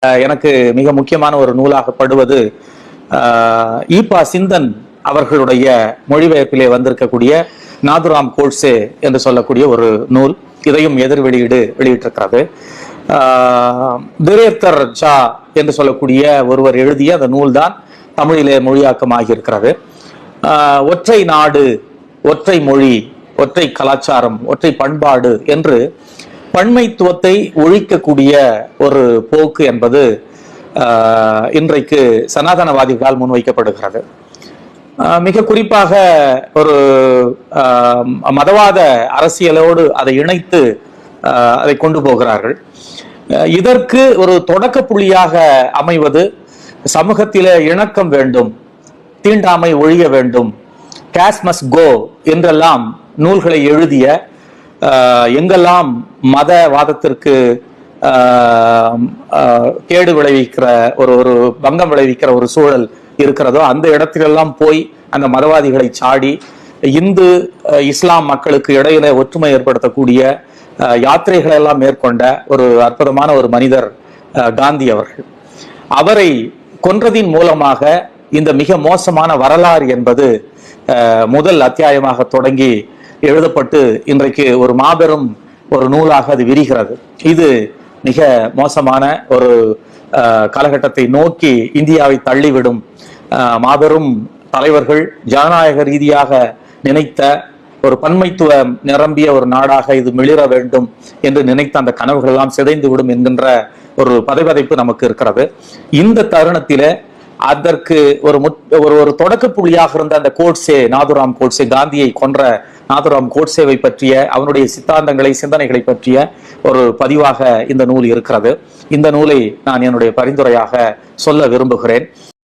எனக்கு மிக முக்கியமான ஒரு நூலாகப்படுவது ஈபா சிந்தன் அவர்களுடைய மொழிபெயர்ப்பிலே வந்திருக்கக்கூடிய நாதுராம் கோட்சே என்று சொல்லக்கூடிய ஒரு நூல். இதையும் எதிர் வெளியிட்டிருக்கிறது. திரேத்தர் ஜா என்று சொல்லக்கூடிய ஒருவர் எழுதிய அந்த நூல் தான் தமிழிலே மொழியாக்கமாகி இருக்கிறது. ஒற்றை நாடு, ஒற்றை மொழி, ஒற்றை கலாச்சாரம், ஒற்றை பண்பாடு என்று பன்மைத்துவத்தை ஒழிக்கக்கூடிய ஒரு போக்கு என்பது இன்றைக்கு சனாதனவாதிகளால் முன்வைக்கப்படுகிறது. மிக குறிப்பாக ஒரு மதவாத அரசியலோடு அதை இணைத்து அதை கொண்டு போகிறார்கள். இதற்கு ஒரு தொடக்க புள்ளியாக அமைவது சமூகத்திலே இணக்கம் வேண்டும், தீண்டாமை ஒழிய வேண்டும், கேஸ் மஸ்ட் கோ என்றெல்லாம் நூல்களை எழுதிய, எங்கெல்லாம் மதவாதத்திற்கு கேடு விளைவிக்கிற ஒரு பங்கம் விளைவிக்கிற ஒரு சூழல் இருக்கிறதோ அந்த இடத்திலெல்லாம் போய் அந்த மதவாதிகளை சாடி இந்து இஸ்லாம் மக்களுக்கு இடையில ஒற்றுமை ஏற்படுத்தக்கூடிய யாத்திரைகளை எல்லாம் மேற்கொண்ட ஒரு அற்புதமான ஒரு மனிதர் காந்தி அவர்கள். அவரை கொன்றதின் மூலமாக இந்த மிக மோசமான வரலாறு என்பது முதல் அத்தியாயமாக தொடங்கி எழுதப்பட்டு இன்றைக்கு ஒரு மாபெரும் ஒரு நூலாக அது விரிகிறது. இது மிக மோசமான ஒரு காலகட்டத்தை நோக்கி இந்தியாவை தள்ளிவிடும். மாபெரும் தலைவர்கள் ஜனநாயக ரீதியாக நினைத்த ஒரு பன்மைத்துவம் நிரம்பிய ஒரு நாடாக இது மிளிர வேண்டும் என்று நினைத்த அந்த கனவுகள் எல்லாம் சிதைந்து விடும் என்கின்ற ஒரு பதைபதைப்பு நமக்கு இருக்கிறது. இந்த தருணத்திலே அதற்கு ஒரு தொடக்க புள்ளியாக இருந்த அந்த கோட்சே, நாதுராம் கோட்சே, காந்தியை கொன்ற நாதுராம் கோட்சேவை பற்றிய அவனுடைய சித்தாந்தங்களை, சிந்தனைகளை பற்றிய ஒரு பதிவாக இந்த நூல் இருக்கிறது. இந்த நூலை நான் என்னுடைய பரிந்துரையாக சொல்ல விரும்புகிறேன்.